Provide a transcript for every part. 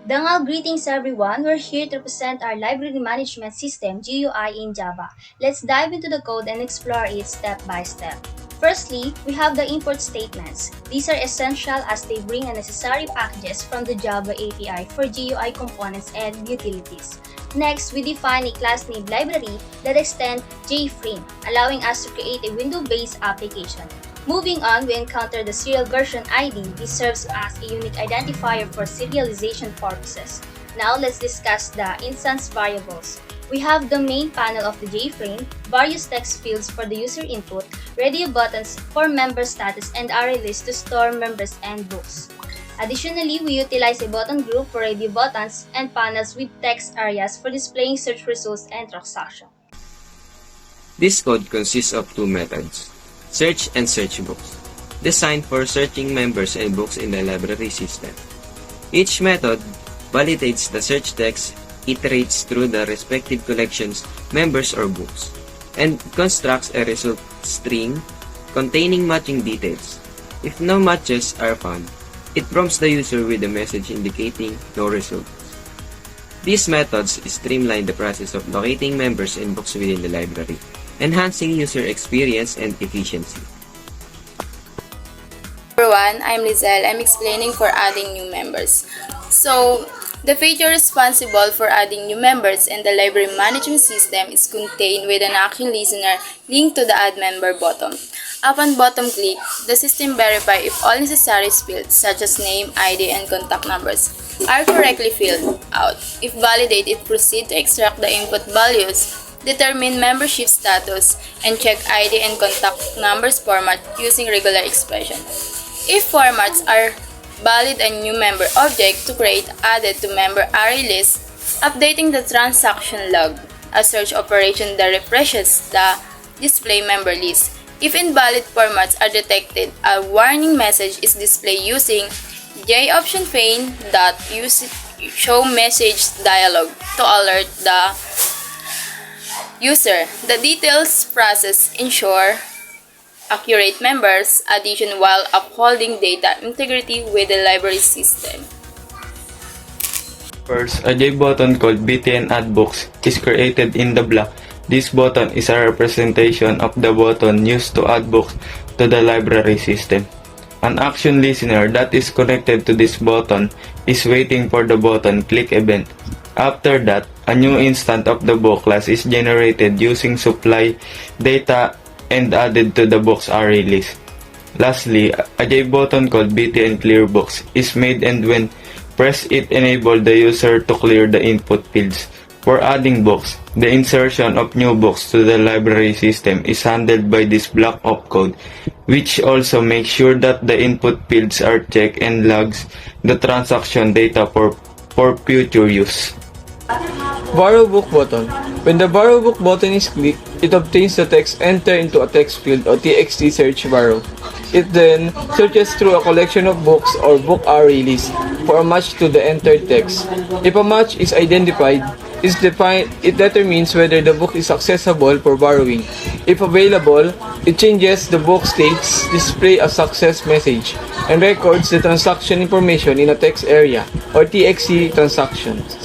Dangal greetings everyone. We're here to present our library management system GUI in Java. Let's dive into the code and explore it step by step. Firstly, we have the import statements. These are essential as they bring necessary packages from the Java API for GUI components and utilities. Next, we define a class named library that extends JFrame, allowing us to create a window-based application. Moving on, we encounter the serial version ID. This serves as a unique identifier for serialization purposes. Now, let's discuss the instance variables. We have the main panel of the JFrame, various text fields for the user input, radio buttons for member status, and array list to store members and books. Additionally, we utilize a button group for radio buttons and panels with text areas for displaying search results and transactions. This code consists of two methods, search and search books, designed for searching members and books in the library system. Each method validates the search text, iterates through the respective collections, members, or books, and constructs a result string containing matching details. If no matches are found, it prompts the user with a message indicating no result. These methods streamline the process of locating members and books within the library, enhancing user experience and efficiency. Everyone, I'm Liezel. I'm explaining for adding new members. So, the feature responsible for adding new members in the library management system is contained with an action listener linked to the Add Member button. Upon button click, the system verifies if all necessary fields such as name, ID, and contact numbers are correctly filled out. If validated, it proceeds to extract the input values, determine membership status, and check ID and contact numbers format using regular expression. If formats are valid, a new member object to create added to member array list, updating the transaction log, a search operation that refreshes the display member list. If invalid formats are detected, a warning message is displayed using show message dialog to alert the user. The details process ensure accurate members addition while upholding data integrity with the library system. First, a J button called btn add books is created in the block. This button is a representation of the button used to add books to the library system. An action listener that is connected to this button is waiting for the button click event. After that, a new instance of the book class is generated using supply data and added to the books array list. Lastly, a J button called btn clear books is made, and when pressed, it enables the user to clear the input fields. For adding books, the insertion of new books to the library system is handled by this block of code, which also makes sure that the input fields are checked and logs the transaction data for future use. Borrow book button. When the borrow book button is clicked, it obtains the text entered into a text field or TXT search borrow. It then searches through a collection of books or book array list for a match to the entered text. If a match is identified, it determines whether the book is accessible for borrowing. If available, it changes the book state's display a success message and records the transaction information in a text area or TXT transactions.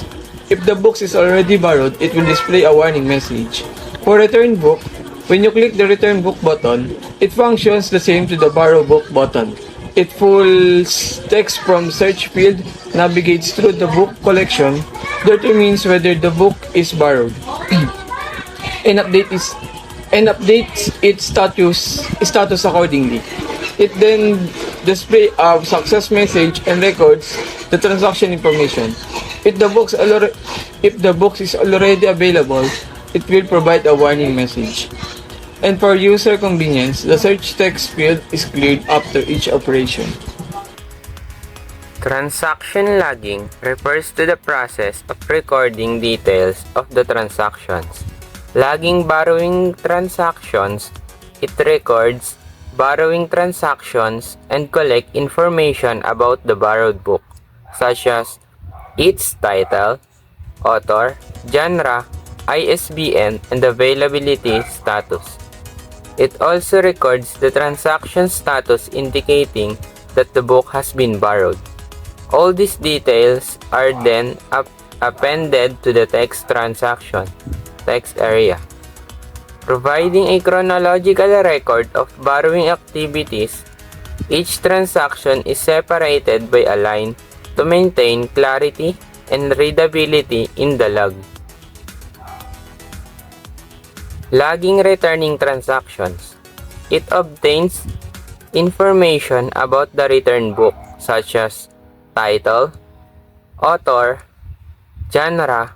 If the book is already borrowed, it will display a warning message. For return book, when you click the return book button, it functions the same to the borrow book button. It pulls text from search field, navigates through the book collection, determines whether the book is borrowed, and updates its status accordingly. It then displays a success message and records the transaction information. If the book is already available, it will provide a warning message. And for user convenience, the search text field is cleared after each operation. Transaction logging refers to the process of recording details of the transactions. Logging borrowing transactions, it records borrowing transactions and collect information about the borrowed book, such as its title, author, genre, ISBN, and availability status. It also records the transaction status indicating that the book has been borrowed. All these details are then appended to the text transaction text area, providing a chronological record of borrowing activities. Each transaction is separated by a line to maintain clarity and readability in the log. Logging returning transactions. It obtains information about the return book such as title, author, genre,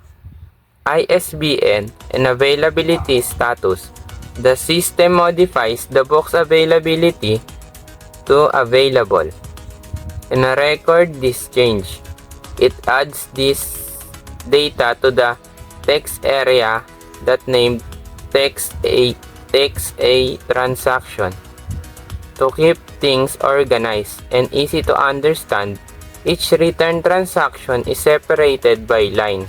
ISBN, and availability status. The system modifies the book's availability to available and record this change. It adds this data to the text area that named text A transaction. To keep things organized and easy to understand, each return transaction is separated by line.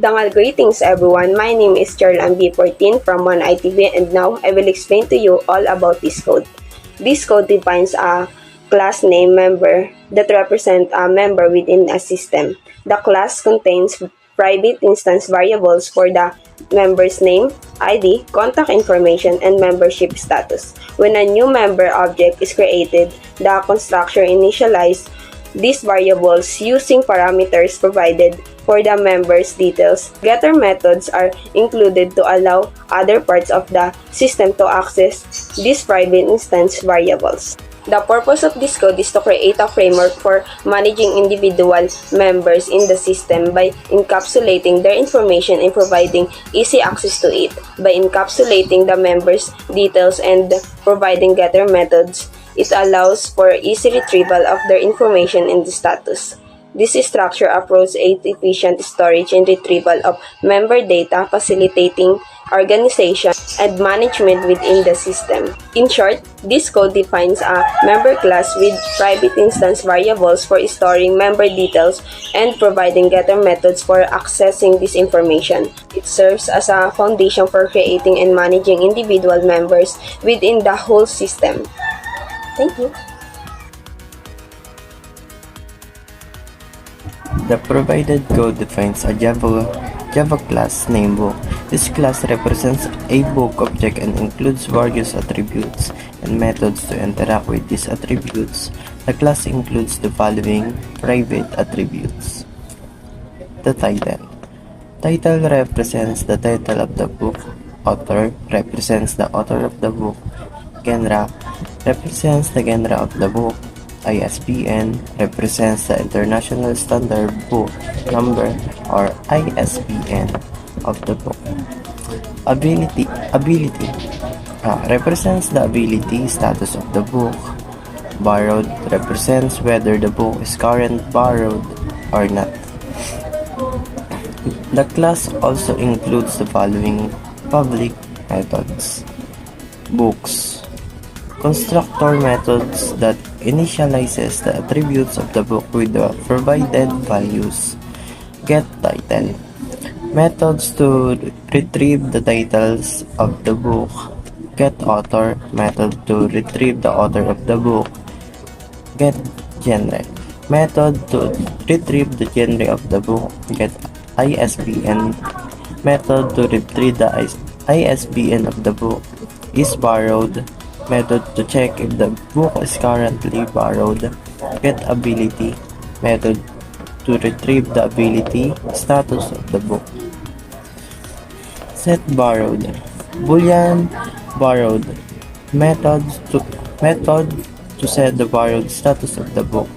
Dangal greetings everyone, my name is Jazrel N Fortin from 1ITV and now I will explain to you all about this code. This code defines a class name member that represent a member within a system. The class contains private instance variables for the member's name, ID, contact information, and membership status. When a new member object is created, the constructor initializes these variables using parameters provided for the member's details. Getter methods are included to allow other parts of the system to access these private instance variables. The purpose of this code is to create a framework for managing individual members in the system by encapsulating their information and providing easy access to it. By encapsulating the members' details and providing getter methods, it allows for easy retrieval of their information and the status. This structure approaches efficient storage and retrieval of member data, facilitating organization and management within the system. In short, this code defines a member class with private instance variables for storing member details and providing getter methods for accessing this information. It serves as a foundation for creating and managing individual members within the whole system. Thank you. The provided code defines a Java class named book. This class represents a book object and includes various attributes and methods to interact with these attributes. The class includes the following private attributes. The title. Title represents the title of the book. Author represents the author of the book. Genre represents the genre of the book. ISBN represents the International Standard Book Number or ISBN of the book. Ability represents the ability status of the book. Borrowed represents whether the book is current borrowed or not. The class also includes the following public methods. Books. Constructor methods that initializes the attributes of the book with the provided values. Get title. Methods to retrieve the titles of the book. Get author. Method to retrieve the author of the book. Get genre. Method to retrieve the genre of the book. Get ISBN. Method to retrieve the ISBN of the book. Is borrowed. Method to check if the book is currently borrowed. Get ability. Method to retrieve the ability status of the book. Set borrowed. Boolean borrowed. Method to set the borrowed status of the book.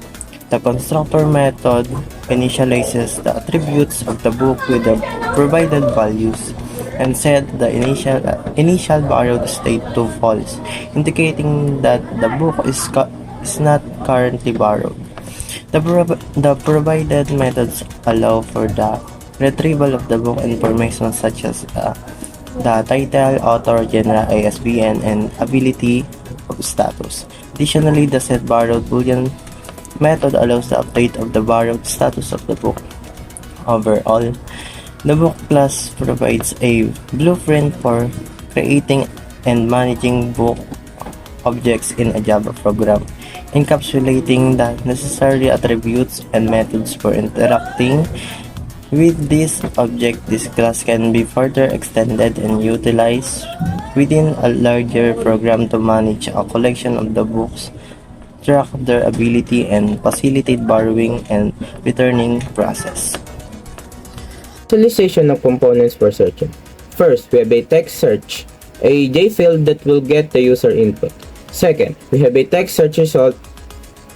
The constructor method initializes the attributes of the book with the provided values and set the initial borrowed state to false, indicating that the book is not currently borrowed. The provided methods allow for the retrieval of the book information such as the title, author, genre, ISBN, and ability of status. Additionally, the set borrowed boolean method allows the update of the borrowed status of the book. Overall, the book class provides a blueprint for creating and managing book objects in a Java program. encapsulating the necessary attributes and methods for interacting with this object. This class can be further extended and utilized within a larger program to manage a collection of the books, track their ability, and facilitate borrowing and returning process. Utilization of components for searching. First, we have a text search, a J field that will get the user input. Second, we have a text search result,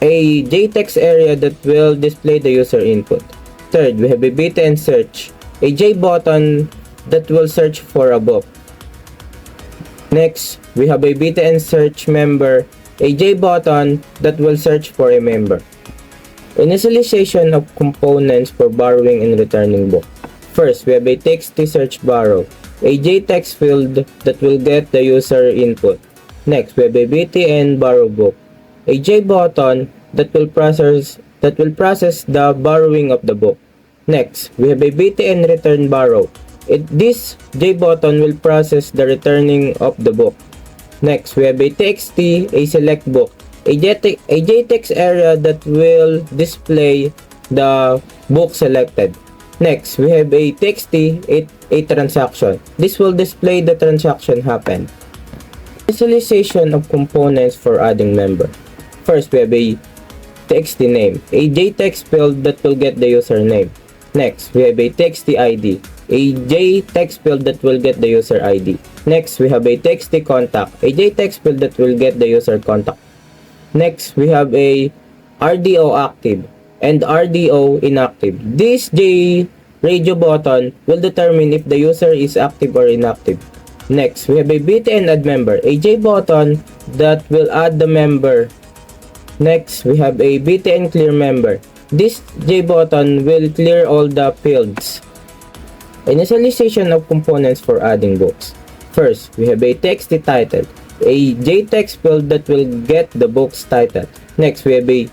a J text area that will display the user input. Third, we have a BTN search, a J button that will search for a book. Next, we have a BTN search member, a J button that will search for a member. Initialization of components for borrowing and returning book. First, we have a text search borrow, a J text field that will get the user input. Next, we have a BTN borrow book, a J button that will process the borrowing of the book. Next, we have a BTN return borrow. This J button will process the returning of the book. Next, we have a TXT, a select book, a J text area that will display the book selected. Next, we have a TXT, a transaction. This will display the transaction happened. Initialization of components for adding member. First, we have a TXT name, a JText field that will get the username. Next, we have a TXT ID, a JText field that will get the user ID. Next, we have a TXT contact, a JText field that will get the user contact. Next, we have a RDO active and RDO inactive. This J radio button will determine if the user is active or inactive. Next, we have a BTN add member, a J button that will add the member. Next, we have a BTN clear member. This J button will clear all the fields. Initialization of components for adding books. First, we have a text title, a J text field that will get the book's title. Next, we have a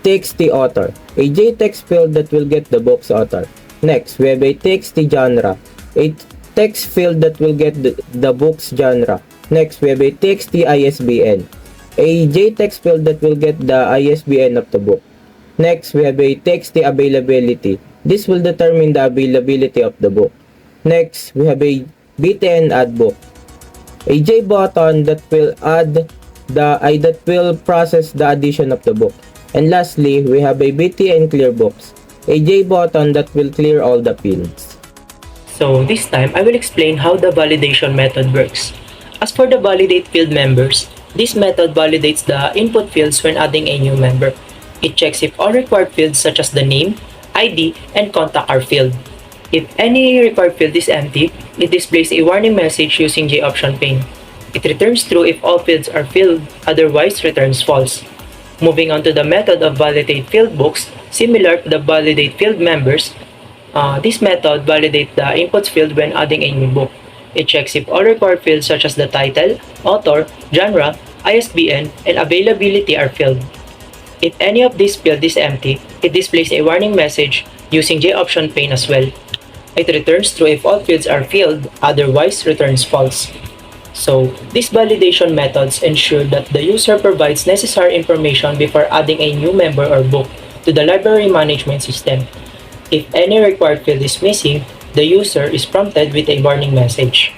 text author, a J text field that will get the book's author. Next, we have a text genre, a text field that will get the book's genre. Next, we have a text ISBN, a J text field that will get the ISBN of the book. Next, we have a text availability. This will determine the availability of the book. Next, we have a BTN add book, a J button that will that will process the addition of the book. And lastly, we have a BTN clear books, a J button that will clear all the fields. So this time, I will explain how the validation method works. As for the validate field members, this method validates the input fields when adding a new member. It checks if all required fields such as the name, ID, and contact are filled. If any required field is empty, it displays a warning message using J option pane. It returns true if all fields are filled, otherwise returns false. Moving on to the method of validate field books, similar to the validate field members, this method validates the inputs field when adding a new book. It checks if all required fields such as the title, author, genre, ISBN, and availability are filled. If any of these fields is empty, it displays a warning message using J option pane as well. It returns true if all fields are filled, otherwise returns false. So, these validation methods ensure that the user provides necessary information before adding a new member or book to the library management system. If any required field is missing, the user is prompted with a warning message.